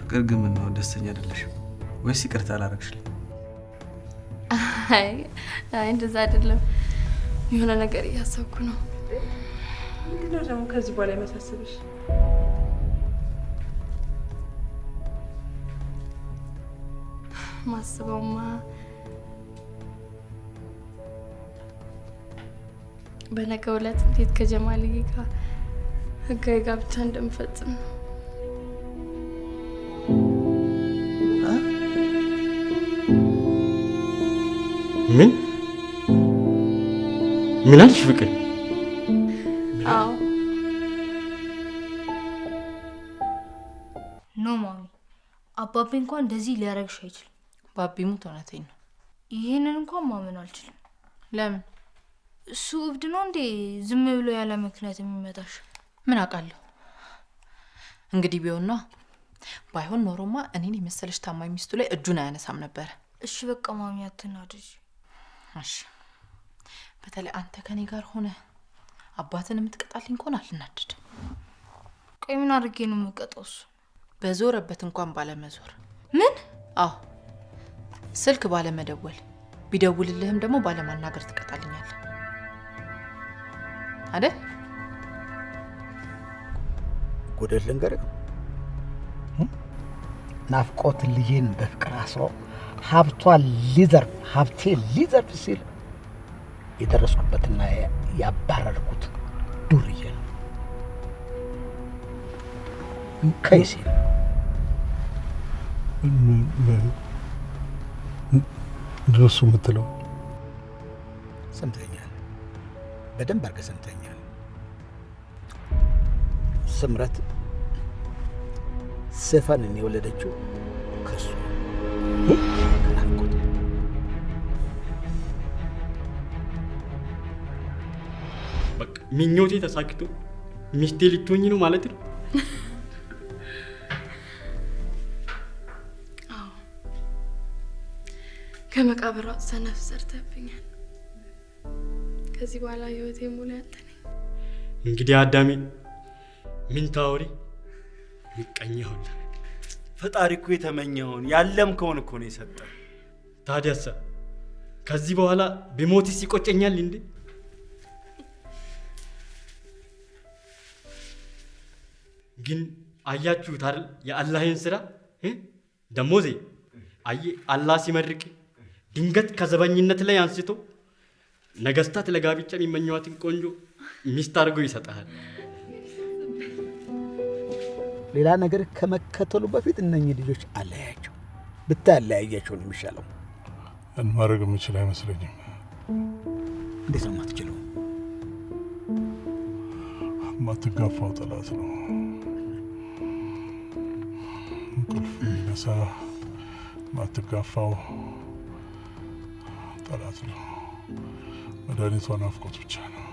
ፍቅር ግን ምን ነው ደስተኛ አይደለሽም ወይስ ይቅርታ አላረግሽልኝ? አይ እንደዛ አይደለም የሆነ ነገር እያሰብኩ ነው። ምንድነው ደግሞ ከዚህ በኋላ የመሳሰብሽ? ማስበውማ በነገው ዕለት እንዴት ከጀማልዬ ጋር ህጋዊ ጋብቻ እንደምፈጽም ነው። ምን አልሽ ፍቅር? አዎ ኖ ማሚ አባቢ እንኳን እንደዚህ ሊያረግሽ አይችልም። ባቢ ሙት እውነቴን ነው። ይሄንን እንኳን ማመን አልችልም። ለምን? እሱ እብድ ነው እንዴ ዝም ብሎ ያለ ምክንያት የሚመጣሽ? ምን አውቃለሁ። እንግዲህ ቢሆንና ባይሆን ኖሮማ እኔን የመሰለሽ ታማኝ ሚስቱ ላይ እጁን አያነሳም ነበር። እሺ በቃ ማሚ አትናደጂ። እሺ በተለይ አንተ ከኔ ጋር ሆነ አባትን የምትቀጣልኝ እንኳን አልናደድም። ቆይ ምን አድርጌ ነው የምቀጣውስ? በዞረበት እንኳን ባለመዞር። ምን? አዎ ስልክ ባለመደወል፣ ቢደውልልህም ደግሞ ባለማናገር ትቀጣልኛለህ አይደል? ጎደል ልንገርህ፣ ናፍቆት ልጄን በፍቅር አስሮ ሀብቷን ሊዘርፍ ሲል የደረስኩበትና ያባረርኩት ዱርዬ ነው። ከይሲ ድረሱ የምትለው ሰምተኛል። በደንብ አድርገህ ሰምተኛል። ስምረት ሰፋንን የወለደችው ከሱ ናፍቆት። በቃ ምኞቴ ተሳክቶ ሚስቴ ልትሆኚ ነው ማለት ነው? አዎ ከመቃብሯ ሰነፍ ሰርተብኛል። ከዚህ በኋላ ህይወቴ ሙሉ ያንተ ነኝ። እንግዲህ አዳሜ ምን ታወሪ? ምቀኛውላ ፈጣሪ እኮ የተመኘውን ያለምከውን እኮ ነው የሰጠው። ታዲያስ ከዚህ በኋላ ቢሞትስ ይቆጨኛል እንዴ? ግን አያችሁት አይደል የአላህን ስራ? ደሞዜ አይ አላህ ሲመርቅ ድንገት ከዘበኝነት ላይ አንስቶ ነገስታት ለጋብቻ የሚመኙዋትን ቆንጆ ሚስት አድርጎ ይሰጣል። ሌላ ነገር ከመከተሉ በፊት እነኚህ ልጆች አለያያቸው። ብታለያያቸው ነው የሚሻለው። ማድረግ የምችል አይመስለኝም። እንዴት ነው የማትችለው? ማትጋፋው ጠላት ነው። እንቅልፍ የሚነሳ ማትጋፋው ጠላት ነው። መድኃኒቷ ናፍቆት ብቻ ነው።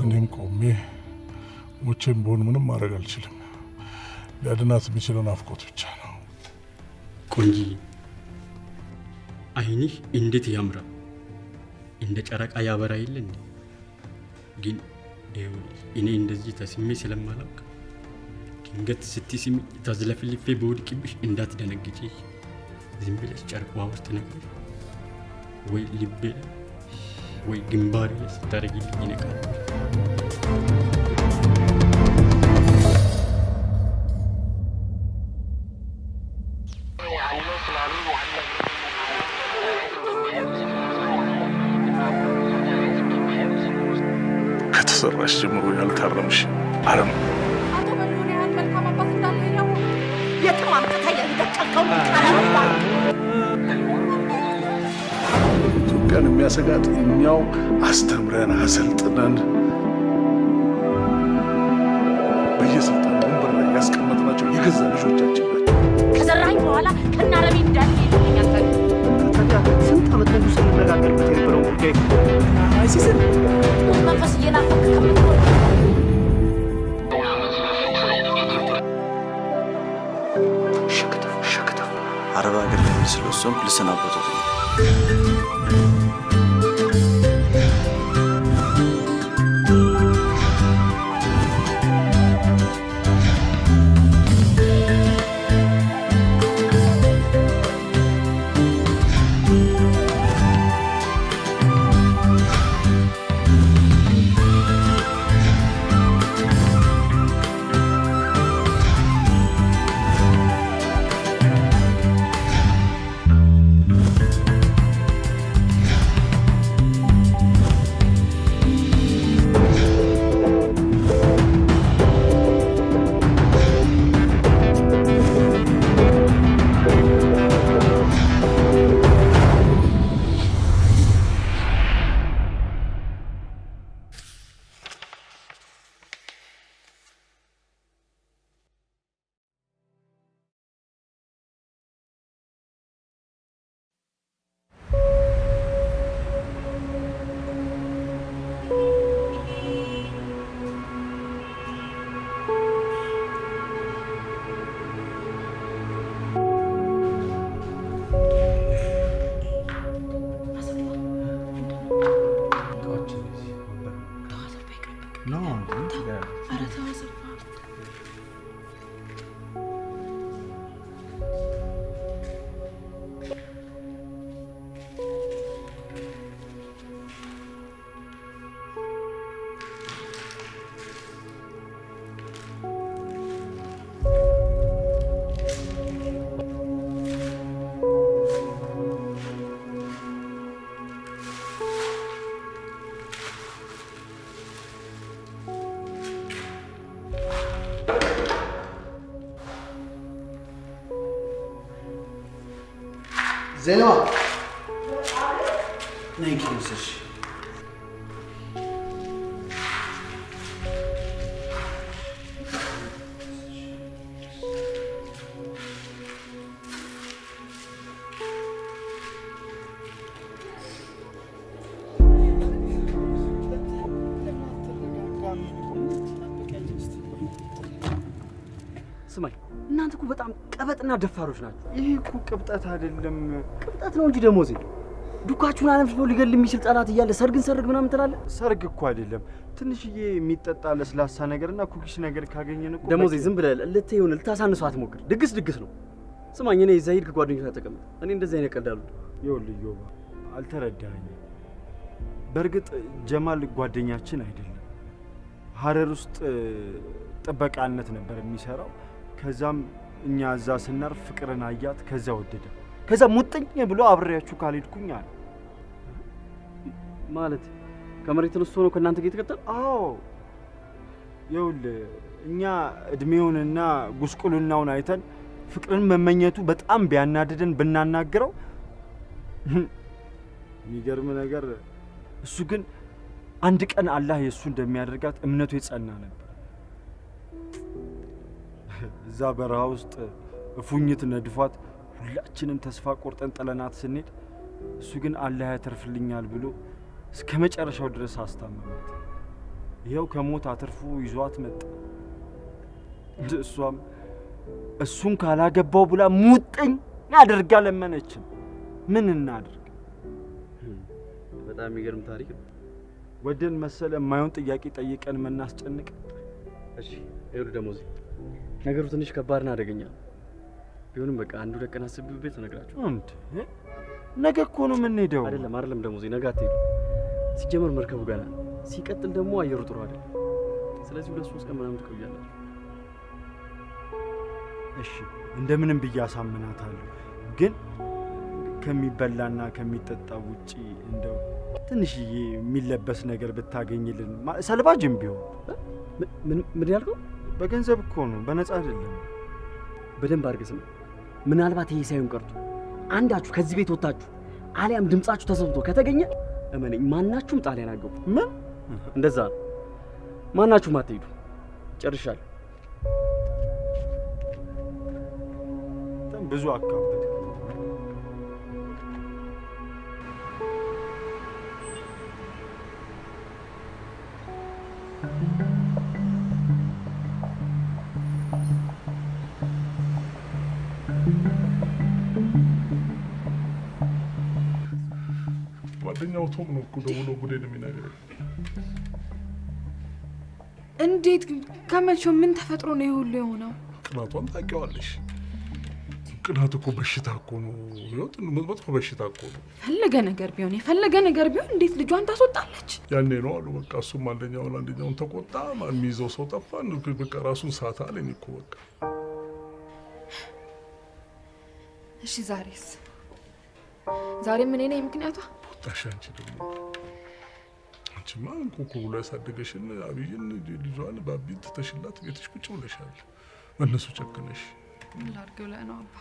እኔም ቆሜ ሞቼም ብሆን ምንም ማድረግ አልችልም። ሊያድናት የሚችለው ናፍቆት ብቻ ነው። ቆንጂ አይንሽ እንዴት ያምራል! እንደ ጨረቃ ያበራ የለ እንዴ? ግን እኔ እንደዚህ ተስሜ ስለማላውቅ ድንገት ስትስሚ ተዝለፍልፌ በወድቅብሽ እንዳትደነግጪ። ዝም ብለሽ ጨርቋ ውስጥ ነገር ወይ ልቤ ወይ ግንባሬ ስታረጊልኝ ይነቃል። ከተሰራሽ ጀምሮ ያልታረምሽ አረም ኢትዮጵያን የሚያሰጋት እኛው አስተምረን አሰልጥነን በየስልጣን ወንበር ላይ ያስቀመጥናቸው የገዛ ልጆቻችን ናቸው። ከዘራኝ በኋላ ከናረቢ እንዳል ይልኛል። ስንት ዓመት ነው ስንነጋገርበት የነበረው ጉዳይ አይሲስን መንፈስ እየናፈቅ ከምትሆን ሸክተፍ አረብ ሀገር ለሚስለው እሱም ልሰናበቱት ነው። زينب نيجي نسش ስማኝ እናንተ እኮ በጣም ቀበጥና ደፋሮች ናችሁ። ይሄ እኮ ቅብጠት አይደለም። ቅብጠት ነው እንጂ ደሞዜ ዱካችሁን አለምሽቶ ሊገል የሚችል ጠላት እያለ ሰርግን ሰርግ ምናምን ትላለህ። ሰርግ እኮ አይደለም ትንሽዬ የሚጠጣ ለስላሳ ነገርና ኩኪስ ነገር ካገኘን እኮ ደሞዜ ዝም ብለህ ልትይውን ልታሳንሱ አትሞክር። ድግስ ነው። ስማኝ እኔ እዛ ሂድ ከጓደኞች ጋር ተቀመጥ። እኔ እንደዚህ አይነት ቀልዳሉ። ይኸውልህ ዮባ አልተረዳኸኝም። በእርግጥ ጀማል ጓደኛችን አይደለም። ሀረር ውስጥ ጥበቃነት ነበር የሚሰራው። ከዛም እኛ እዛ ስናርፍ ፍቅርን አያት። ከዛ ወደደ። ከዛ ሙጥኝ ብሎ አብሬያችሁ ካልሄድኩኝ አለ። ማለት ከመሬት ተነስቶ ነው ከእናንተ ጋር የተከተለ? አዎ ይኸውልህ እኛ እድሜውንና ጉስቁልናውን አይተን ፍቅርን መመኘቱ በጣም ቢያናድደን ብናናግረው የሚገርም ነገር እሱ ግን አንድ ቀን አላህ የእሱ እንደሚያደርጋት እምነቱ የጸና ነበር። እዛ በረሃ ውስጥ እፉኝት ነድፏት ሁላችንም ተስፋ ቆርጠን ጥለናት ስንሄድ እሱ ግን አላህ ያተርፍልኛል ብሎ እስከ መጨረሻው ድረስ አስታመማት። ይኸው ከሞት አትርፎ ይዟት መጣ። እሷም እሱን ካላገባው ብላ ሙጥኝ ያደርጋ ለመነችን። ምን እናድርግ? በጣም የሚገርም ታሪክ ነው። ወደን መሰለ የማይሆን ጥያቄ ጠይቀን መናስጨንቅ። እሺ ይኸውልህ ደሞዜ ነገሩ ትንሽ ከባድና አደገኛ ነው። ቢሆንም በቃ አንዱ ለቀን አስብበት ተነግራችሁ እንዴ ነገ እኮ ነው የምንሄደው። አይደለም ደሞዜ ነገ አትሄዱ። ሲጀመር መርከቡ ገና ሲቀጥል ደግሞ አየሩ ጥሩ አይደለም። ስለዚህ 2-3 ቀን ምናምን ትቆያላችሁ። እሺ እንደምንም ብዬ አሳምናታለሁ። ግን ከሚበላና ከሚጠጣ ውጪ እንደው ትንሽዬ የሚለበስ ነገር ብታገኝልን ሰልባጅም ቢሆን። ምን ያልከው? በገንዘብ እኮ ነው በነፃ አይደለም። በደንብ አድርገህ ስማ። ምናልባት ይሄ ሳይሆን ቀርቶ አንዳችሁ ከዚህ ቤት ወጣችሁ አሊያም ድምጻችሁ ተሰምቶ ከተገኘ እመነኝ ማናችሁም ጣሊያን አገቡ። ምን እንደዛ ነው። ማናችሁም አትሄዱ። ጨርሻለሁ። ብዙ አካባቢ ጓደኛው ቶም ነው እኮ ደውሎ ጉዴን የሚነግረኝ። እንዴት ከመቼው ምን ተፈጥሮ ነው ሁሉ የሆነው? ቅናቷን ታውቂዋለሽ። ቅናት እኮ በሽታ እኮ ነው። ይወጥ መጥፎ በሽታ እኮ ነው። የፈለገ ነገር ቢሆን እንዴት ልጇን ታስወጣለች? ያኔ ነው አሉ በቃ እሱም አንደኛውን ተቆጣ። ማን የሚይዘው ሰው ጠፋ። በቃ ራሱን ሳታ አለኝ እኮ በቃ። እሺ ዛሬ ምን ነኝ ምክንያቷ? ወጣሽ አንቺ ደግሞ አንቺማ እንኩኩ ብሎ ያሳደገሽን አብይን ልጇን ባቢን ትተሽላት ቤትሽ ቁጭ ብለሻል። በእነሱ ጨክነሽ ምን ላድርግ ብለህ ነው አባ?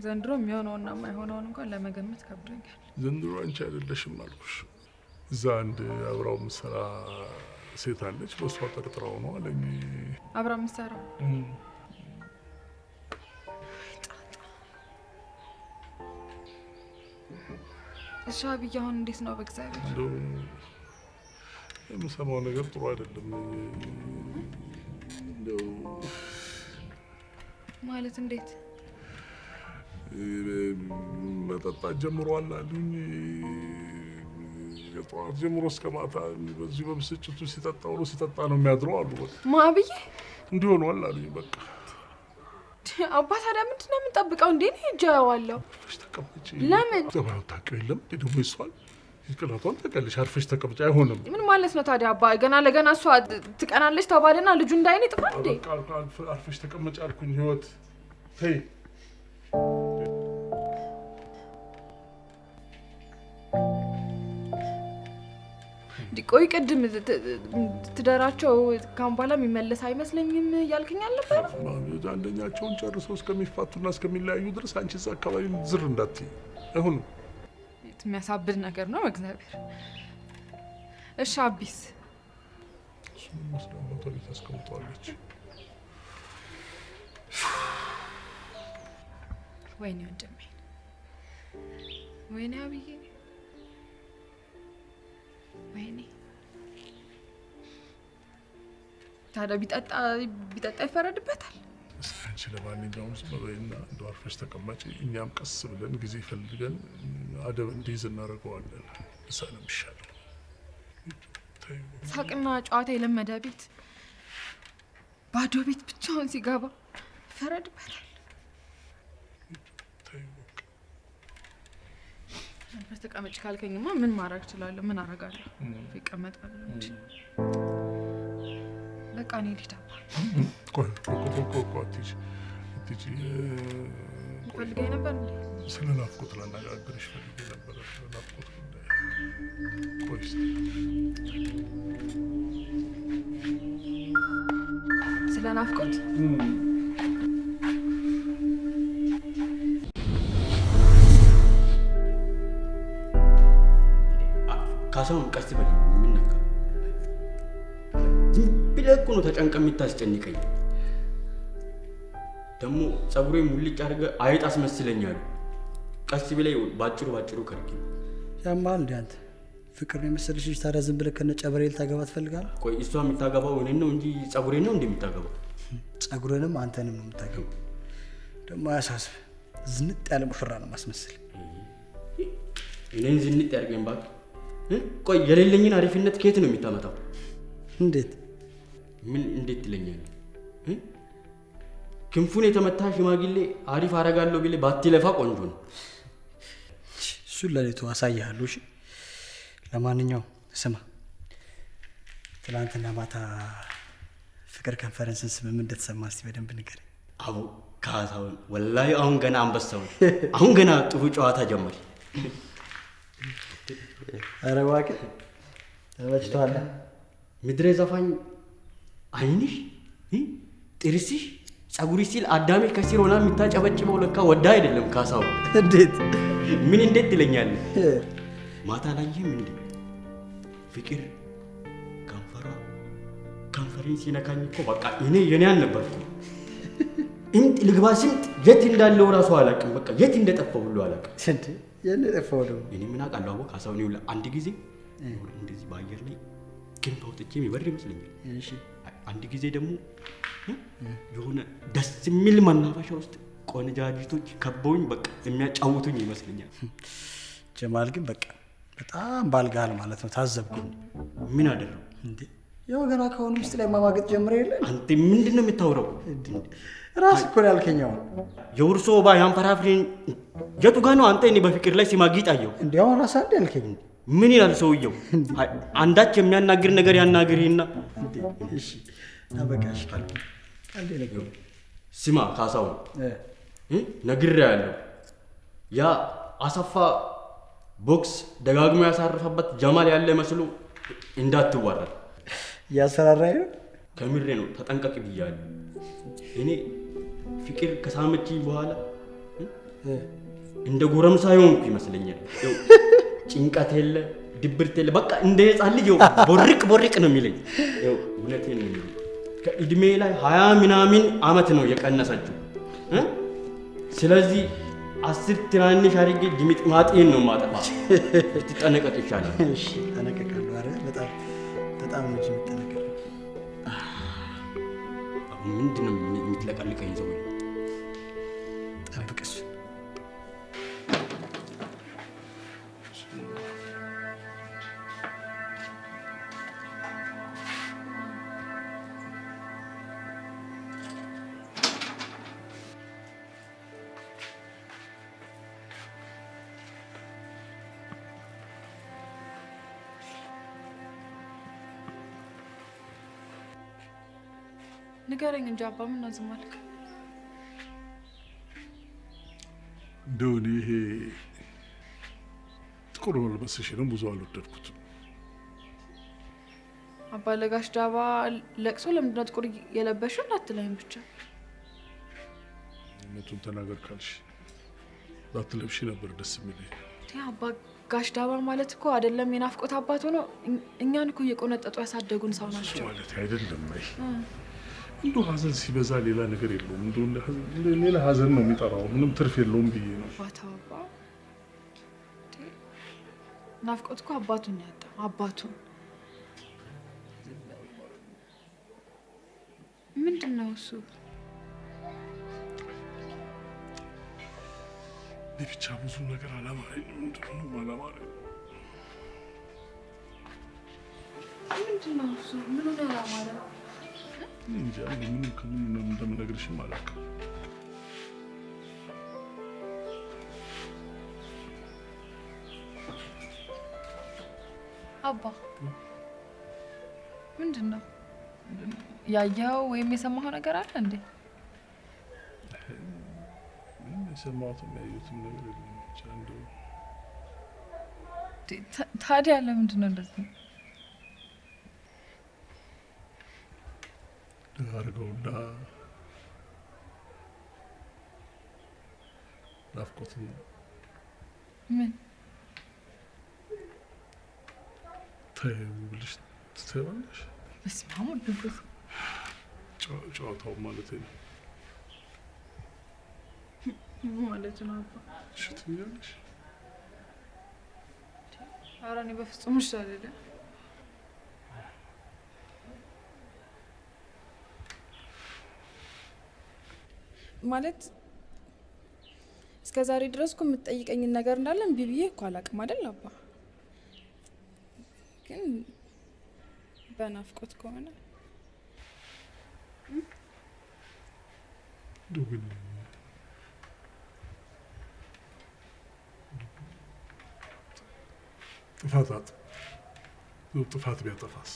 ዘንድሮ የሚሆነውና የማይሆነውን እንኳን ለመገመት ከብዶኛል። ዘንድሮ አንቺ አይደለሽም አልኩሽ። እዛ አንድ አብራው ምሰራ ሴት አለች። በሷ ጠርጥራው ነው አለኝ። አብራው ምሰራ እሺ አብይ አሁን እንዴት ነው? በእግዚአብሔር የምሰማው ነገር ጥሩ አይደለም። እንደው ማለት እንዴት? መጠጣት ጀምሯል አሉኝ። ከጠዋት ጀምሮ እስከ ማታ በዚህ በብስጭቱ ሲጠጣ ነው የሚያድረው አሉ። በቃ ማብዬ እንዲሆነዋል አሉኝ። በቃ አባ ታዲያ ምንድን ነው የምንጠብቀው? እንዴ ነው ሄጃዋለሁ። ተቀመጪ። ለምን? ተባው ታውቂው የለም ደግሞ ይሷል። ይቅላቷን ተቀልሽ አርፈሽ ተቀመጪ። አይሆንም። ምን ማለት ነው ታዲያ አባ? ገና ለገና እሷ ትቀናለች ተባለና ልጁ እንዳይኔ ጥፋ እንዴ? አርፈሽ ተቀመጪ አልኩኝ። ህይወት ተይ ዲቆይ ቀድም ትዳራቸው ካምባላ የሚመለስ አይመስለኝም ያልከኝ አልነበር? አንደኛቸውን ጨርሰው እስከሚፋቱና እስከሚለያዩ ድረስ አንቺ እዛ አካባቢ ዝር እንዳትይ። አሁን የሚያሳብድ ነገር ነው እግዚአብሔር። እሺ አቢስ እሱን መስለው ሞተሪ ተስቀምጧለች። ወይኔ ወንድሜ ወይኔ አብዬ ወይኔ ታዲያ ቢጠጣ ይፈረድበታል። አንቺ ለማንኛውም በይና እንደው አርፈሽ ተቀማጭ። እኛም ቀስ ብለን ጊዜ ፈልገን አደብ እንዲይዝ እናደርገዋለን። እዛ ነው የሚሻለው። ሳቅና ጨዋታ የለመደ ቤት ባዶ ቤት ብቻውን ሲገባ ይፈረድበታል። ተቀመጭ ካልከኝማ ምን ማድረግ እችላለሁ? ምን አደርጋለሁ? ይቀመጣል እንጂ በቃ እኔ ልሂድ። ቆይ አትሂጂ። ፈልገኝ ነበር እንዴ? ስለ ናፍቆት ላነጋግርሽ ፈልጌ ነበር። ስለ ናፍቆት ጉዳይ። ቆይ ስለ ናፍቆት ካሳውን ቀስ በል። ምን ነካ? ዝም ብለህ እኮ ነው ተጨንቀህ የምታስጨንቀኝ። ደግሞ ጸጉሬ ሙልጭ አድርገህ አይጥ አስመስለኛል። ቀስ ብለህ ባጭሩ ከርኪ። ያማል እንዴ አንተ? ፍቅር ነው መሰለሽ ልጅ ታዲያ ዝም ብለህ ከነጨበሬ ልታገባ ትፈልጋለህ? ቆይ እሷ የምታገባው እኔን ነው እንጂ ጸጉሬን ነው እንደምታገባው? ጸጉሬንም አንተንም ነው የምታገባው። ደግሞ አያሳስብ፣ ዝንጥ ያለ ሙሽራ ነው ማስመስል። እኔን ዝንጥ ያርገኝ ባክ። ቆይ የሌለኝን አሪፍነት ከየት ነው የሚታመጣው? እንዴት ምን እንዴት ትለኛለህ? ክንፉን የተመታ ሽማግሌ አሪፍ አረጋለሁ ቢል ባትለፋ ቆንጆ ነው። እሱ ለሌቱ አሳያለሁ። እሺ ለማንኛውም ስማ፣ ትናንትና ማታ ፍቅር ኮንፈረንስን ስምም እንደተሰማ እስቲ በደንብ ንገረኝ። አቡ ካሳውን ወላሂ አሁን ገና አንበሳው አሁን ገና ጥሩ ጨዋታ ጀመር። ኧረ እባክህ ተመችቶሃል? ምድረ ዘፋኝ አይንሽ ጥርስሽ ጸጉሪ ሲል አዳሜ ከሲር ሆና የምታጨበጭበው ለካ ወዳ አይደለም ካሳው። እንዴት ምን እንዴት ትለኛለህ? ማታ ላይም እንዴ ፍቅር ከንፈሬን ሲነካኝ እኮ በቃ እኔ የኔ አልነበርኩ። እንት ልግባ ስንት የት እንዳለው ራሱ አላውቅም። በቃ የት እንደጠፋው ሁሉ አላውቅም። እንዴ የኔ ጠፋው ነው። እኔ ምን አውቃለሁ? አቦ ካሳው ነው አንድ ጊዜ እንደዚህ በአየር ላይ ግን ተውጥቼ የሚበር ይመስለኛል። እሺ አንድ ጊዜ ደግሞ የሆነ ደስ የሚል መናፈሻ ውስጥ ቆንጃጅቶች ከበውኝ በቃ የሚያጫውቱኝ ይመስለኛል። ጀማል ግን በቃ በጣም ባልጋል ማለት ነው። ታዘብኩኝ። ምን አደረው እንዴ? ያው ገና ከሆነ ውስጥ ላይ ማማገጥ ጀምረ የለ አንተ ምንድነው የምታወራው? ራስ እኮ ያልከኛው የውርሶ ባ ያንፈራፍሪን የቱ ጋር ነው አንተ? እኔ በፍቅር ላይ ሲማግጥ አየው። እንዴው ራስ አንዴ ያልከኝ ምን ይላል ሰውየው? አንዳች የሚያናግር ነገር ያናግሪና እሺ አበቃሽ ካልኩ አንዴ ነገር ስማ ካሳው ነግሬያለሁ። ያ አሰፋ ቦክስ ደጋግሞ ያሳረፈበት ጀማል ያለ መስሎ እንዳትዋረድ ያሰራራይ ነው። ከምሬ ነው ተጠንቀቅ ብያለሁ። እኔ ፍቅር ከሳመችኝ በኋላ እንደ ጎረምሳ ሆንኩ ይመስለኛል። ጭንቀት የለ ድብርት የለ በቃ እንደ ህፃን ልጅ ቦርቅ ነው የሚለኝ። እውነቴን ነው። ከእድሜ ላይ 20 ምናምን አመት ነው የቀነሰችው። ስለዚህ 10 ትናንሽ አድርጌ ድምጥማጤን ነው ማጠፋ። ትጠነቀቅ ይሻላል። እሺ ተነቀቀለሁ። አረ በጣም ነው የምትጠነቀቀው። ምንድነው የምትለቀልቀኝ? ዘው ጠብቅሽ። ንገረኝ እንጂ አባ ምን ነው ዝም አልክ? እንደው ይሄ ጥቁር መልበስሽንም ብዙ አልወደድኩትም። አባ ለጋሽ ዳባ ለቅሶ ለምንድነው ጥቁር የለበሽው አትለኝም ብቻ እውነቱን ተናገር ካልሽ ባትለብሺ ነበር ደስ የሚለኝ። አባ ጋሽ ዳባ ማለት እኮ አይደለም የናፍቆት አባት ሆኖ እኛን እኮ እየቆነጠጡ ያሳደጉን ሰው ናቸው ማለት አይደለም። እንደው ሀዘን ሲበዛ ሌላ ነገር የለውም። እንደው ሌላ ሀዘን ነው የሚጠራው ምንም ትርፍ የለውም ብዬ ነው። አባ ናፍቆት እኮ አባቱን ያጣው አባቱን ምንድነው እሱ? ብቻ ብዙ ነገር አላማረኝም። ምንድነው አላማረኝ? ምንድነው እሱ? ምን ሆነ አላማረ? እንጃ ምን እንደምነግርሽም አላውቅም። አባ ምንድነው? ያየው ወይም የሰማው ነገር አለ እንዴ? የሰማሁትም ያየሁትም ነገር የለም። ብቻ እንደው ታዲያ ለምንድነው እንደዚህ አድርገውና ናፍቆት ምን ተይው ብለሽ ትተባለሽ? በስመ አብ ወልድ ወመንፈስ ጨዋታው ማለት ነው ማለት ነው። አባ ሽትኛለሽ? ኧረ እኔ በፍጹም እሺ አይደለም። ማለት እስከዛሬ ድረስ እኮ የምትጠይቀኝን ነገር እንዳለ እምቢ ብዬ እኮ አላውቅም አይደል አባ? ግን በናፍቆት ከሆነ ግን ጥፋት ቢያጠፋስ?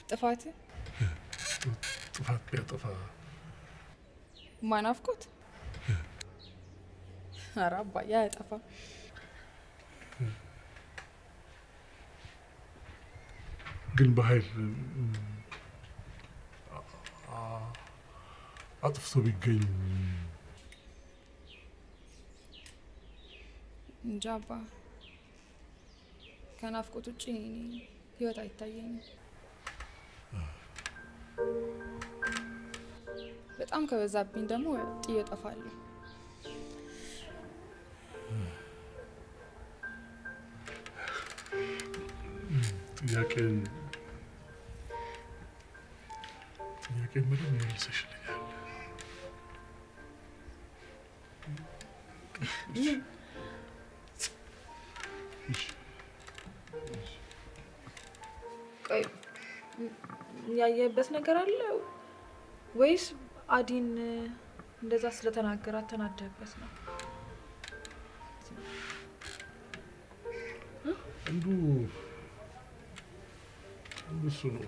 ጥፋት ቢያጠፋ ማናፍቆት? ኧረ አባዬ አያጠፋም። ግን በኃይል አጥፍቶ ቢገኝ እንጃ አባ ከናፍቆት ውጪ ህይወት አይታየኝም። በጣም ከበዛብኝ ደግሞ ጥዬ እጠፋለሁ። ጥያቄን ምንም መልሰሽልኛል። ቆይ ያየበት ነገር አለ ወይስ አዲን እንደዛ ስለተናገራት ተናደበት ነው? አንዱ እሱ ነው።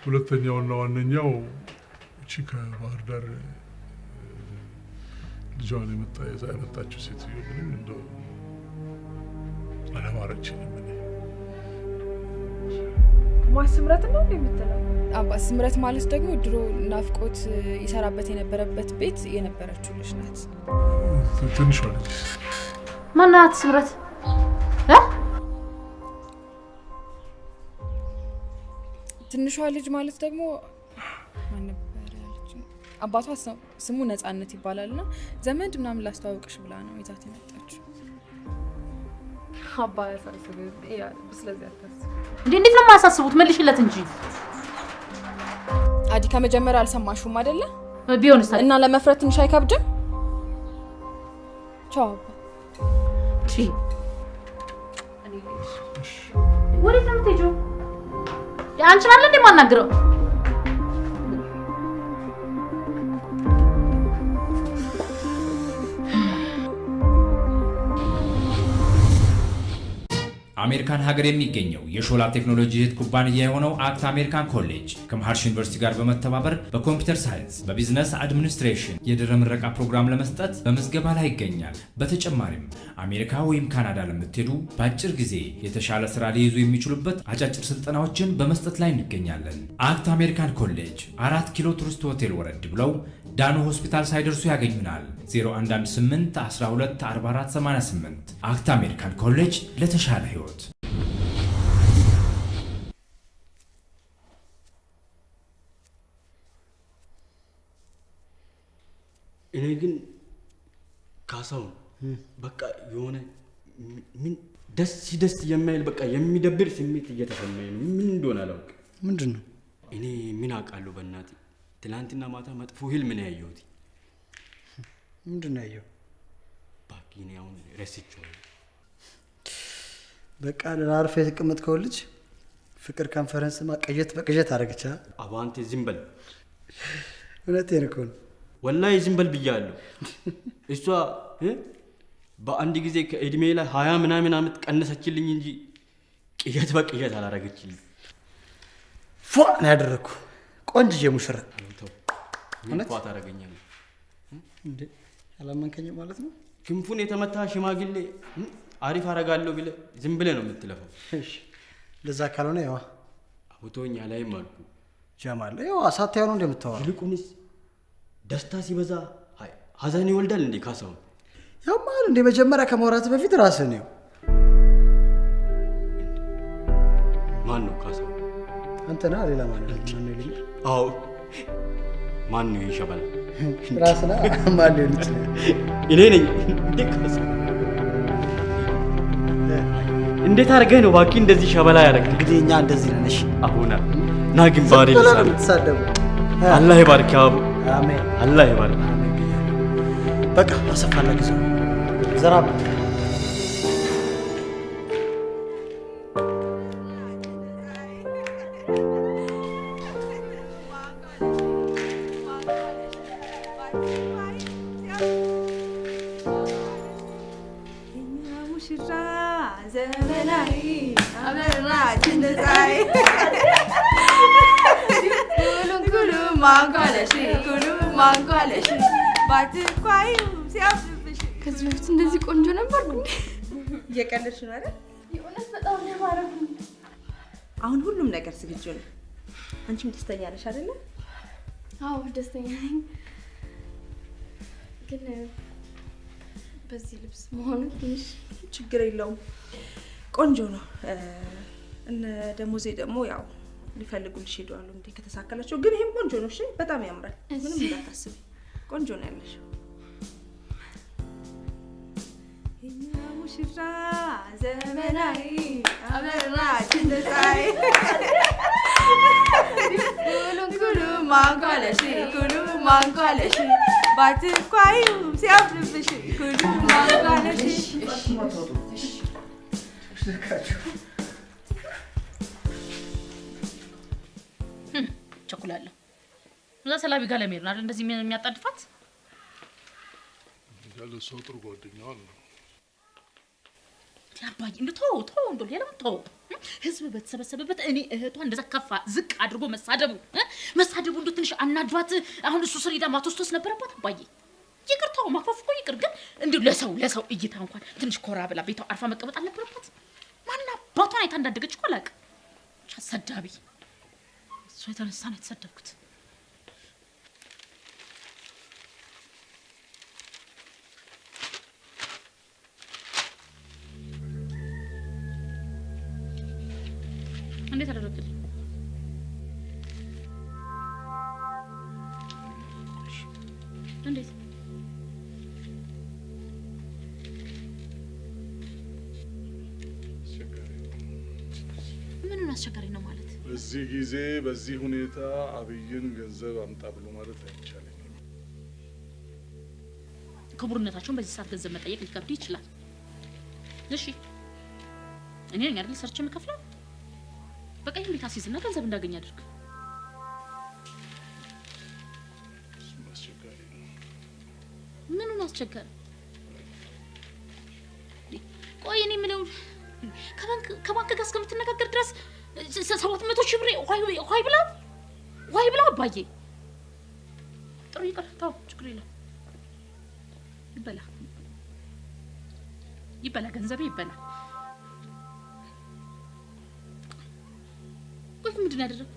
ሁለተኛውና ዋነኛው እቺ ከባህር ዳር ልጇን የመጣችው ሴትዮ ምንም እንደው አላማረችኝም። ማስምረት ነው እንደምትለው አባ ስምረት ማለት ደግሞ ድሮ ናፍቆት ይሰራበት የነበረበት ቤት የነበረችው ልጅ ናት። ትንሿ ልጅ ማናት ስምረት? ትንሿ ልጅ ማለት ደግሞ ማን ነበር ያለችው? አባቷ ስሙ ነፃነት ይባላልና ዘመድ ምናምን ላስተዋውቅሽ ብላ ነው ይዛት የመጣችው። አባ ያሳስብ ያ ስለዚህ አታስብ። እንዴት ነው ማሳስቡት? መልሽለት እንጂ አዲ ከመጀመሪያ አልሰማሽውም አይደለ? ቢሆንስ እና ለመፍረት ትንሽ አይከብድም? ቻው እሺ ወዴት ነው የምትሄጂው? አንቺን አለ እንዴ ማናገረው? አሜሪካን ሀገር የሚገኘው የሾላ ቴክኖሎጂ እህት ኩባንያ የሆነው አክት አሜሪካን ኮሌጅ ከመሃርሽ ዩኒቨርሲቲ ጋር በመተባበር በኮምፒውተር ሳይንስ በቢዝነስ አድሚኒስትሬሽን የድህረ ምረቃ ፕሮግራም ለመስጠት በምዝገባ ላይ ይገኛል። በተጨማሪም አሜሪካ ወይም ካናዳ ለምትሄዱ በአጭር ጊዜ የተሻለ ስራ ሊይዙ የሚችሉበት አጫጭር ስልጠናዎችን በመስጠት ላይ እንገኛለን። አክት አሜሪካን ኮሌጅ 4 ኪሎ ቱሪስት ሆቴል ወረድ ብለው ዳኖ ሆስፒታል ሳይደርሱ ያገኙናል። 0118 12 44 88 አክት አሜሪካን ኮሌጅ ለተሻለ ህይወት። እኔ ግን ካሳው በቃ የሆነ ምን ደስ የማይል በቃ የሚደብር ስሜት እየተሰማኝ ነው። ምን እንደሆነ አላውቅም። ምንድነው? እኔ ምን አውቃለሁ በእናትህ። ትላንትና ማታ መጥፎ ህልም ነው ያየሁት። ምንድነው ያየው? ባኪኔ አሁን ረስቼዋለሁ። በቃ ለአርፈ የተቀመጥከው ልጅ ፍቅር ኮንፈረንስ ማቀየት በቅየት አረጋቻ። አባንተ ዝም በል። እውነቴን እኮ ነው። ወላሂ ዝም በል ብያለሁ። እሷ በአንድ ጊዜ ከእድሜ ላይ 20 ምናምን አመት ቀነሰችልኝ እንጂ ቅየት በቅየት አላረገችልኝ። ፏ ነው ያደረኩ። ቆንጅዬ ሙሽራ ምን ፏ ታረገኛለህ እንዴ? አላመንከኝም ማለት ነው? ክንፉን የተመታ ሽማግሌ አሪፍ አረጋለሁ ብለህ ዝም ብለህ ነው የምትለፈው። እሺ ለዛ ካልሆነ ያው አውቶኛ ላይም አልኩ ጀማል ያው አሳታዩ ነው እንደምታወራው። ይልቁንስ ደስታ ሲበዛ ሀዘን ይወልዳል እንዴ ካሳው? ያው ማለት እንደ መጀመሪያ ከመውራት በፊት ራስህ ነው። ማን ነው ካሳው? አንተና ሌላ ማን ነው? ልኝ አዎ ማን ነው ይሸበል? ራስና ማን ነው ይችላል? እኔ ነኝ እንዴ ካሳው? እንዴት አርገህ ነው ባኪ እንደዚህ ሸበላ ያረክ? እንግዲህ እኛ እንደዚህ ነን። እሺ አሁን ና ግንባሬ ልሳን ተሳደቡ። አላህ ይባርክ አቡ። አሜን። አላህ ይባርክ። በቃ አሰፋላ ጊዜ ዘራብ ዘመናዊ አበራች እንደዛይ ኩሉ ማንጓለሽ ባትኳዩ ሲያፍብሽ። ከዚህ በፊት እንደዚህ ቆንጆ ነበር እንዴ? እየቀለድሽ ነው አይደል? የእውነት በጣም ነው ያማረው። አሁን ሁሉም ነገር ዝግጁ ነው። አንቺም ደስተኛ ነሽ አይደል? አዎ ደስተኛ ነኝ። ግን በዚህ ልብስ መሆኑ ትንሽ ችግር የለውም። ቆንጆ ነው። እነ ደሞዜ ደግሞ ያው ሊፈልጉልሽ ሄደዋል እንዴ ከተሳካላቸው። ግን ይሄም ቆንጆ ነው። እሺ በጣም ያምራል። ምንም እንዳታስቢ። ቆንጆ ነው ያለሽ። እኛ ሙሽራ ዘመናዊ አበራች እንደዛይ ኩሉ ማንጓለሽ ባትኳዩ ሲያፍርብሽ ኩሉ ማንጓለሽ። ቸኩላለሁ። እዛ ሰላቢ ጋር ለመሄድ ነው አይደል እንደዚህ የሚያጣድፋት? ያለ ሰው ጥሩ ጓደኛው ነው። አባዬ እንደ ተው እንደ ሌላም ተው። ህዝብ በተሰበሰበበት እኔ እህቷ እንደዛ ከፋ ዝቅ አድርጎ መሳደቡ እንደ ትንሽ አናዷት። አሁን እሱ ስር ሄዳ ማቶስቶስ ነበረባት። አባዬ ይቅርታው ማክፈፍ እኮ ይቅር፣ ግን እንዲሁ ለሰው እይታ እንኳን ትንሽ ኮራ ብላ ቤቷ አርፋ መቀመጥ አልነበረባት? ማና አባቷን አይታ እንዳደገች እኮ አላውቅም። አሰዳቢ እሱ የተነሳ ነው የተሰደብኩት። እንዴት አደረግልኝ? እንዴት ምኑን አስቸጋሪ ነው ማለት? በዚህ ጊዜ በዚህ ሁኔታ አብይን ገንዘብ አምጣ ብሎ ማለት አይቻልም። ክቡርነታቸውን በዚህ ሰዓት ገንዘብ መጠየቅ ሊከብድ ይችላል። እሺ እኔ ነኝ አይደል ሰርች የምከፍለው? በቃ ይሄን ቤት አስይዝና ገንዘብ እንዳገኝ አድርግ። ምኑን አስቸጋሪ? ቆይ እኔ የምለው ከባንክ ጋር እስከምትነጋገር ድረስ 700 ሺህ ብር ዋይ ብላ አባዬ ጥሩ ይቀር ታው ችግር የለም ይበላ ገንዘቤ ይበላ ቆይ ምንድን ያደረኩ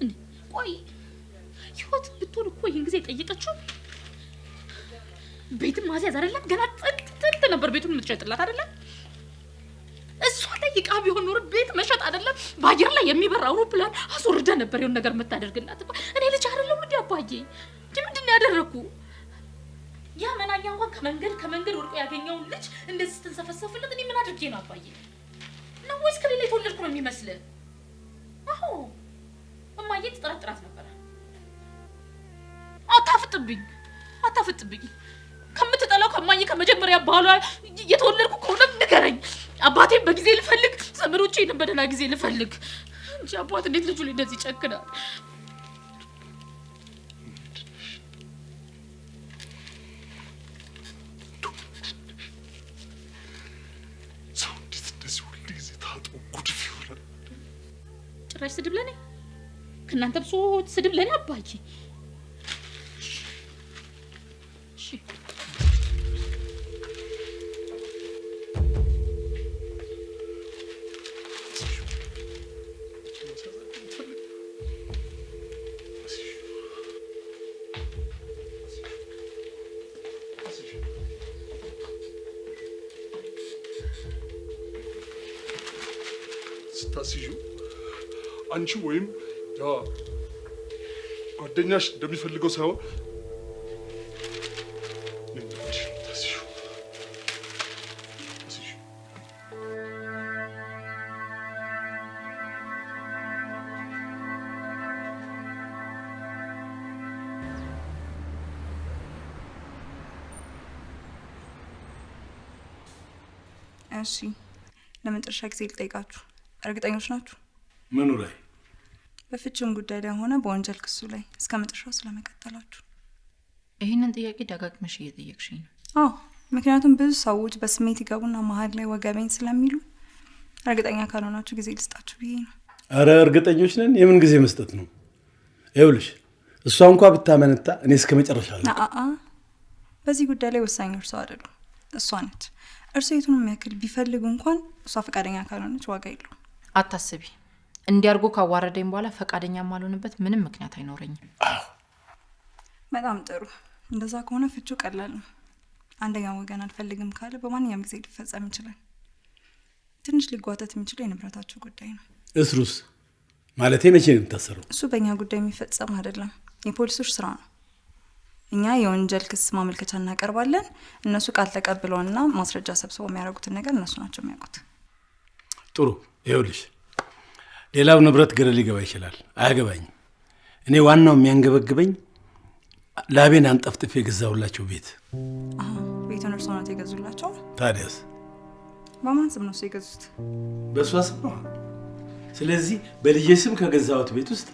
እንዴ ቆይ ህይወት ብትሆን እኮ ይሄን ጊዜ ጠይቀችው ቤት ማዚያ አይደለም ገና ጥንት ነበር ቤቱን የምትሸጥላት አይደለም እሷ ጠይቃ ቢሆን ኖር ቤት መሸጥ አይደለም ባየር ላይ የሚበራ አውሮፕላን አስወርዳ ነበር የሆነ ነገር የምታደርግላት እኔ ልጅ አይደለም እንዴ አባዬ ምንድን ያደረኩ ያ መናኛው ከመንገድ ወርቆ ያገኘው ልጅ እንደዚህ ተንሰፈሰፈለት እኔ ምን አድርጌ ነው አባዬ ነው ወይስ ከሌላ የተወለድኩ ነው የሚመስል አዎ እማዬ ተጠራጥራት ነበር አታፍጥብኝ ከምትጠላው ከማዬ ከመጀመሪያ ባሏ የተወለድኩ ከሆነ ንገረኝ አባቴን በጊዜ ልፈልግ ዘመዶቼን በደህና ጊዜ ልፈልግ እንጂ አባት እንዴት ልጁ ላይ እንደዚህ ጨክናል ጭራሽ ስድብ ለኔ ከእናንተ ብሶ ስድብ ለኔ አባዬ ስታስዩ አንቺ ወይም ያ ጓደኛሽ እንደሚፈልገው ሳይሆን እሺ ለመጨረሻ ጊዜ ልጠይቃችሁ እርግጠኞች ናችሁ ምኑ ላይ በፍቺም ጉዳይ ላይ ሆነ በወንጀል ክሱ ላይ እስከ መጨረሻው ስለመቀጠላችሁ ይሄንን ጥያቄ ደጋግመሽ እየጠየቅሽኝ ነው አዎ ምክንያቱም ብዙ ሰዎች በስሜት ይገቡና መሀል ላይ ወገቤን ስለሚሉ እርግጠኛ ካልሆናችሁ ጊዜ ልስጣችሁ ብዬ ነው አረ እርግጠኞች ነን የምን ጊዜ መስጠት ነው ይኸውልሽ እሷ እንኳን ብታመነታ እኔ እስከ መጨረሻ በዚህ ጉዳይ ላይ ወሳኝ እርሷ አይደሉም እሷ ነች እርሱ የቱንም ያክል ቢፈልጉ እንኳን እሷ ፈቃደኛ ካልሆነች ዋጋ የለውም አታስቢ እንዲያርጎ ካዋረደኝ በኋላ ፈቃደኛ ማልሆንበት ምንም ምክንያት አይኖርኝም በጣም ጥሩ እንደዛ ከሆነ ፍቹ ቀላል ነው አንደኛው ወገን አልፈልግም ካለ በማንኛውም ጊዜ ሊፈጸም ይችላል ትንሽ ሊጓተት የሚችለው የንብረታቸው ጉዳይ ነው እስሩስ ማለቴ መቼ ነው የምታሰረው እሱ በእኛ ጉዳይ የሚፈጸም አይደለም የፖሊሶች ስራ ነው እኛ የወንጀል ክስ ማመልከቻ እናቀርባለን እነሱ ቃል ተቀብለውና ማስረጃ ሰብስበው የሚያደርጉትን ነገር እነሱ ናቸው የሚያውቁት ጥሩ ይኸውልሽ ሌላው ንብረት ገደል ሊገባ ይችላል አያገባኝም እኔ ዋናው የሚያንገበግበኝ ላቤን አንጠፍጥፌ የገዛሁላቸው ቤት ቤቱን እርሶ ናቸው የገዙላቸው ታዲያስ በማን ስም ነው እሱ የገዙት በእሷ ስም ነው ስለዚህ በልጄ ስም ከገዛሁት ቤት ውስጥ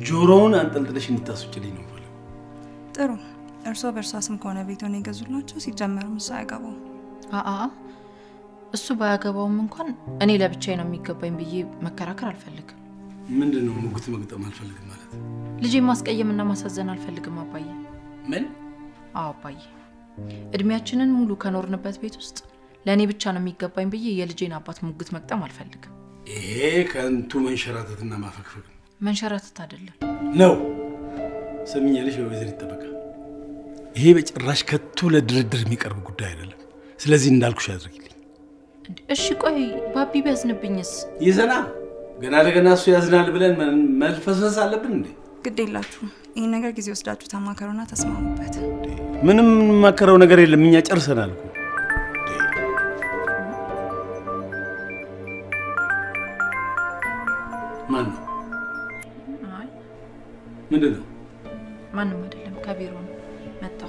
ጆሮውን አንጠልጥለሽ እንድታስወጪልኝ ነው ጥሩ እርሶ በእርሷ ስም ከሆነ ቤቱን የገዙላቸው ሲጀመርም እሱ አያገባው እሱ ባያገባውም እንኳን እኔ ለብቻዬ ነው የሚገባኝ ብዬ መከራከር አልፈልግም ምንድነው ሙግት መግጠም አልፈልግም ማለት ልጄ ማስቀየምና ማሳዘን አልፈልግም አባዬ ምን አባዬ እድሜያችንን ሙሉ ከኖርንበት ቤት ውስጥ ለኔ ብቻ ነው የሚገባኝ ብዬ የልጄን አባት ሙግት መግጠም አልፈልግም ይሄ ከንቱ መንሸራተትና ማፈክፈክ መንሸራተት አይደለም ነው ሰሚኛለሽ ወይዘር ይተበቃ ይሄ በጭራሽ ከቱ ለድርድር የሚቀርብ ጉዳይ አይደለም ስለዚህ እንዳልኩሽ አድርጊልኝ እሺ ቆይ ባቢ ቢያዝንብኝስ ይዘና ገና ለገና እሱ ያዝናል ብለን መልፈስፈስ አለብን እንዴ ግዴላችሁ ይሄን ነገር ጊዜ ወስዳችሁ ተማከሩና ተስማሙበት ምንም ማከረው ነገር የለም እኛ ጨርሰናል ማን አይ ምንድነው ማንም አይደለም ከቢሮ ነው መጣ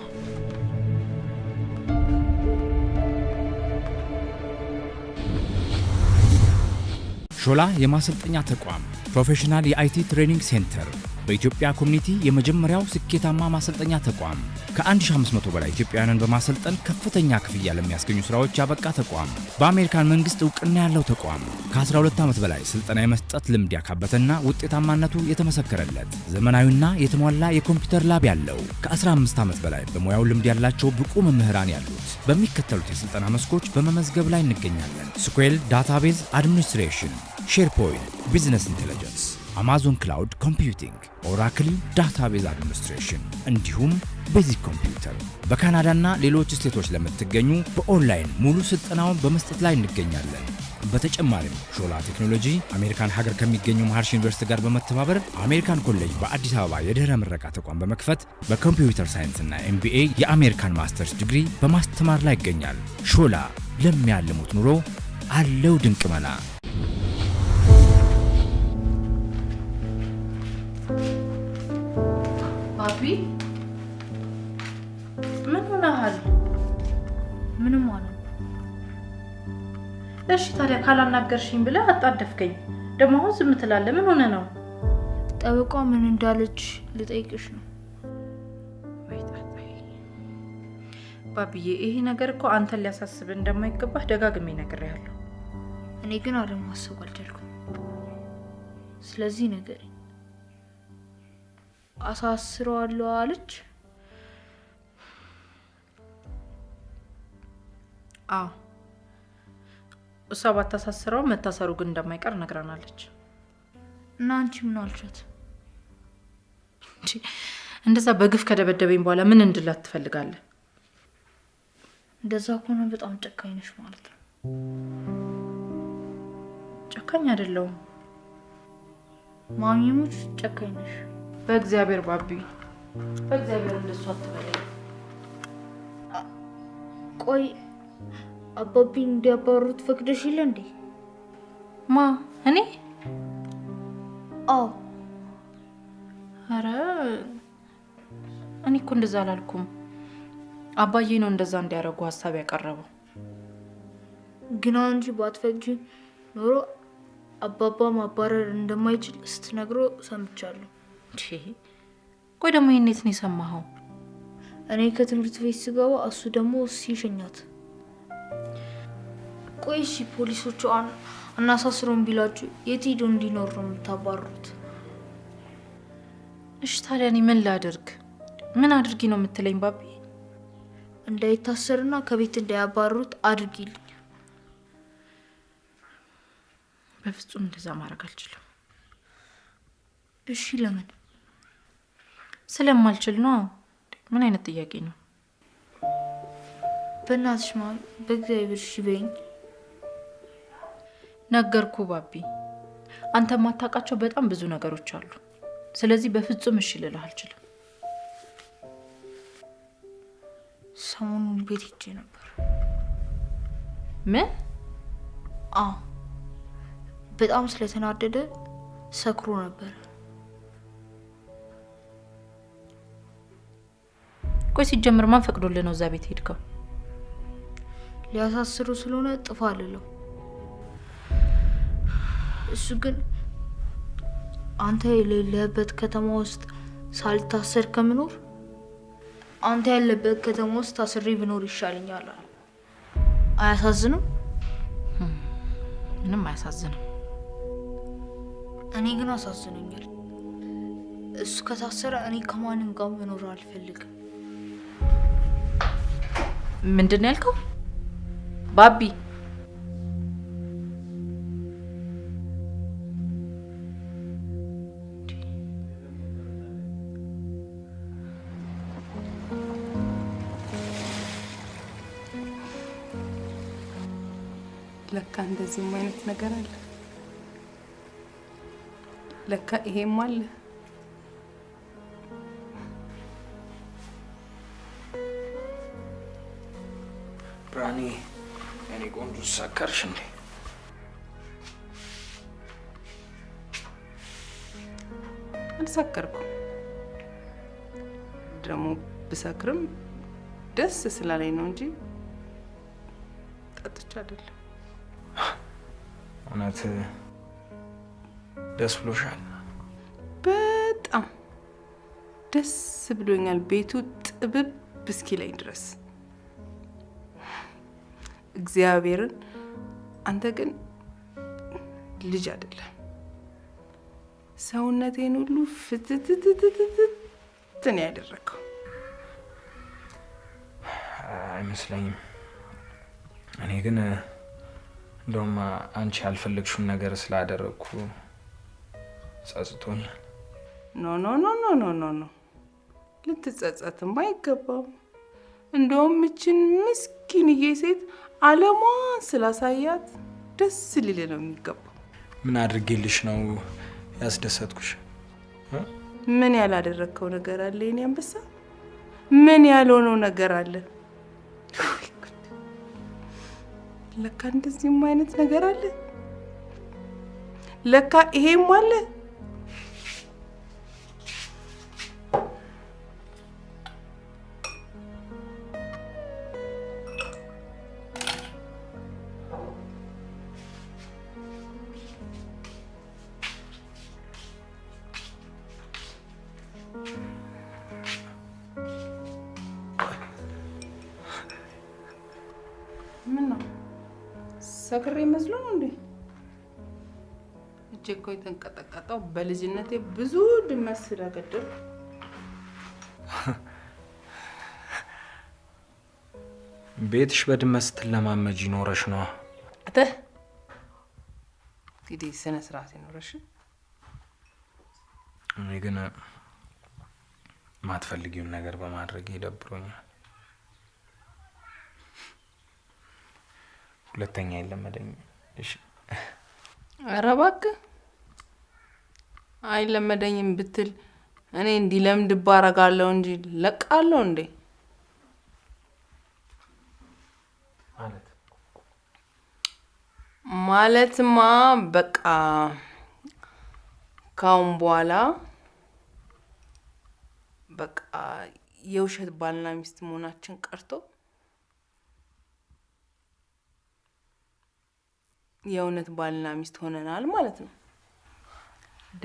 ሾላ የማሰልጠኛ ተቋም ፕሮፌሽናል የአይቲ ትሬኒንግ ሴንተር በኢትዮጵያ ኮሚኒቲ የመጀመሪያው ስኬታማ ማሰልጠኛ ተቋም ከ1500 በላይ ኢትዮጵያውያንን በማሰልጠን ከፍተኛ ክፍያ ለሚያስገኙ ስራዎች ያበቃ ተቋም በአሜሪካን መንግስት እውቅና ያለው ተቋም ከ12 ዓመት በላይ ስልጠና የመስጠት ልምድ ያካበተና ውጤታማነቱ የተመሰከረለት ዘመናዊና የተሟላ የኮምፒውተር ላብ ያለው ከ15 ዓመት በላይ በሙያው ልምድ ያላቸው ብቁ መምህራን ያሉት በሚከተሉት የስልጠና መስኮች በመመዝገብ ላይ እንገኛለን። ስኩዌል ዳታቤዝ አድሚኒስትሬሽን፣ ሼርፖይንት ቢዝነስ ኢንቴሊጀንስ፣ አማዞን ክላውድ ኮምፒውቲንግ፣ ኦራክል ዳታቤዝ አድሚኒስትሬሽን እንዲሁም ቤዚክ ኮምፒውተር። በካናዳና ሌሎች ስቴቶች ለምትገኙ በኦንላይን ሙሉ ስልጠናውን በመስጠት ላይ እንገኛለን። በተጨማሪም ሾላ ቴክኖሎጂ አሜሪካን ሀገር ከሚገኘው መሐርሽ ዩኒቨርሲቲ ጋር በመተባበር አሜሪካን ኮሌጅ በአዲስ አበባ የድህረ ምረቃ ተቋም በመክፈት በኮምፒውተር ሳይንስና ኤምቢኤ የአሜሪካን ማስተርስ ዲግሪ በማስተማር ላይ ይገኛል። ሾላ ለሚያልሙት ኑሮ አለው ድንቅ መላ። ባቢ ምን ሆነሃል? ምንም አለ። እሺ ታዲያ ካላናገርሽኝ ብለህ አጣደፍከኝ። ደግሞ አሁን ዝም ትላለህ። ምን ሆነ ነው? ጠበቃ ምን እንዳለች ልጠይቅሽ ነው። ባቢዬ ይሄ ነገር እኮ አንተን ሊያሳስብ እንደማይገባህ ደጋግሜ ነግሬሃለሁ። እኔ ግን አለማሰብ አልቻልኩም። ስለዚህ ነገር አሳስረዋለሁ አለች። አዎ እሷ ባታሳስረው መታሰሩ ግን እንደማይቀር ነግራናለች። እና አንቺ ምን አልቻት? እንደዛ በግፍ ከደበደበኝ በኋላ ምን እንድላት ትፈልጋለህ? እንደዛ ከሆነ በጣም ጨካኝ ነሽ ማለት ነው። ጨካኝ አይደለሁም ማሚሙች፣ ጨካኝ ነሽ። በእግዚአብሔር ባቢ፣ በእግዚአብሔር እንደሷ አትበለኝ። ቆይ አባቢ እንዲያባሩት ፈቅደሽ ይለ እንዴ? ማ እኔ? አዎ። አረ እኔ እኮ እንደዛ አላልኩም። አባዬ ነው እንደዛ እንዲያረጉ ሐሳብ ያቀረበው። ግን አንቺ ባትፈቅጂ ኖሮ አባባ ማባረር እንደማይችል ስትነግሮ ሰምቻለሁ። ቆይ ደግሞ የኔት ነው የሰማኸው? እኔ ከትምህርት ቤት ስገባ እሱ ደግሞ ሲሸኛት። ቆይ እሺ ፖሊሶቹ አናሳስረውም ቢላችሁ የት ሄዶ እንዲኖር ነው የምታባሩት? እሺ ታዲያ እኔ ምን ላድርግ? ምን አድርጊ ነው የምትለኝ ባቢ? እንዳይታሰርና ከቤት እንዳያባሩት አድርጊልኝ። በፍጹም እንደዛ ማድረግ አልችልም። እሺ ለምን? ስለማልችል ነው። ምን አይነት ጥያቄ ነው? በእናትሽ ማም በእግዚአብሔር እሺ በይኝ። ነገርኩ ባቢ፣ አንተ ማታውቃቸው በጣም ብዙ ነገሮች አሉ። ስለዚህ በፍጹም እሺ ልልህ አልችልም። ሰሞኑን ቤት ሄጄ ነበር። ምን? አዎ በጣም ስለተናደደ ሰክሮ ነበር። ቆይ ሲጀምር ማን ፈቅዶልህ ነው እዛ ቤት ሄድከው? ሊያሳስሩ ስለሆነ ጥፋ አልለው። እሱ ግን አንተ የሌለበት ከተማ ውስጥ ሳልታሰር ከምኖር አንተ ያለበት ከተማ ውስጥ ታስሬ ብኖር ይሻለኛል። አያሳዝንም? ምንም አያሳዝንም። እኔ ግን አሳዝነኛል። እሱ ከታሰረ እኔ ከማንም ጋር መኖር አልፈልግም። ምንድን ነው ያልከው ባቢ? ለካ እንደዚህም አይነት ነገር አለ። ለካ ይሄም አለ። ብራኒ እኔ ቆንጆ ሰከርሽ እንዴ? አልሰከርኩም። ደግሞ ብሰክርም ደስ ስላለኝ ነው እንጂ ጠጥቼ አይደለም። እውነት ደስ ብሎሻል? በጣም በጣም ደስ ብሎኛል ቤቱ ጥብብ እስኪለኝ ድረስ እግዚአብሔርን አንተ ግን ልጅ አይደለም ሰውነቴን ሁሉ ፍትትትትትን ያደረከው አይመስለኝም እኔ ግን እንደውም አንቺ ያልፈለግሽውን ነገር ስላደረኩ ጸጽቶኛል ኖ ልትጸጸትም አይገባም እንደውም እችን ምስኪንዬ ሴት አለሟን ስላሳያት ደስ ሊል ነው የሚገባው ምን አድርጌልሽ ነው ያስደሰትኩሽ ምን ያላደረከው ነገር አለ የኔ አንበሳ ምን ያልሆነው ነገር አለ ለካ እንደዚህም አይነት ነገር አለ ለካ ይሄም አለ ሰክሬ መስሎ ነው እንዴ እጄ እኮ የተንቀጠቀጠው በልጅነቴ ብዙ ድመት ስለገደል ቤትሽ በድመት ስትለማመጂ ኖረሽ ነው አተ እንግዲህ ስነ ስርዓት ይኖርሽ እኔ ግን ማትፈልጊውን ነገር በማድረግ ይደብሮኛል ሁለተኛ ይለመደኝ እሺ አረባክ አይለመደኝም ብትል እኔ እንዲለምድ ባረጋለሁ እንጂ ለቃለሁ እንዴ ማለትማ በቃ ካሁን በኋላ በቃ የውሸት ባልና ሚስት መሆናችን ቀርቶ የእውነት ባልና ሚስት ሆነናል ማለት ነው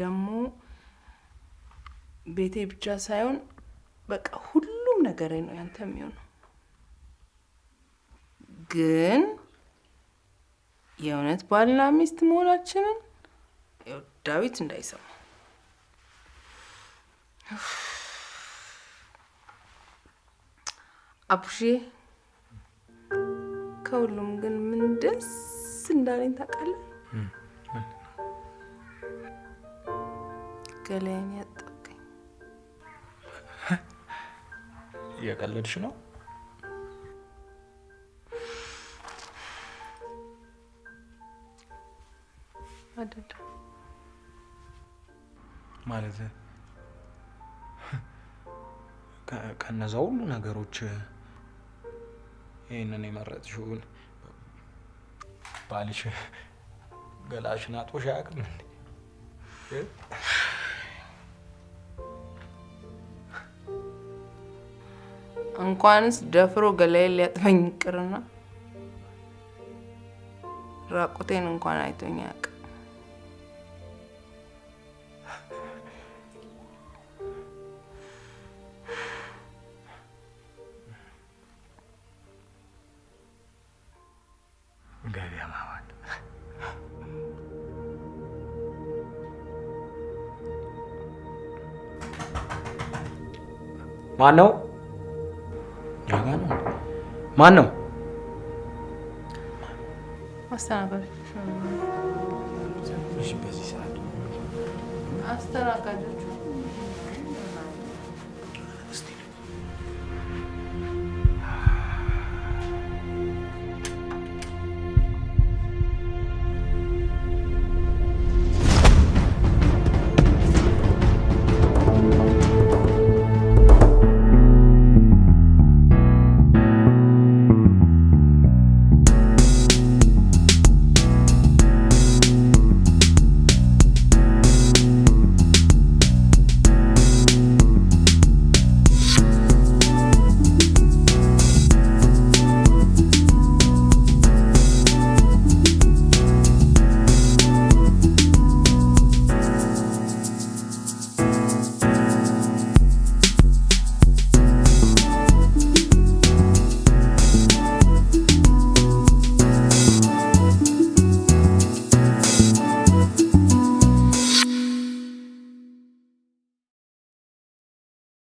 ደግሞ ቤቴ ብቻ ሳይሆን በቃ ሁሉም ነገር ነው ያንተ የሚሆነው ግን የእውነት ባልና ሚስት መሆናችንን ዳዊት እንዳይሰማ አቡሼ ከሁሉም ግን ምን ደስ እንዳለኝ ታውቃለህ ገላዬን ያጠብከኝ እየቀለድሽ ነው አይደለም ማለት ከነዛ ሁሉ ነገሮች ይሄንን የመረጥሽውን ባልሽ ገላሽን አጥቦሽ አያውቅም እንዴ እንኳንስ ደፍሮ ገላዬን ሊያጥበኝ ይቅርና ራቁቴን እንኳን አይቶኝ አያውቅም ማነው ማነው አስተናጋጆች እሺ በዚህ ሰዓት አስተናጋጆች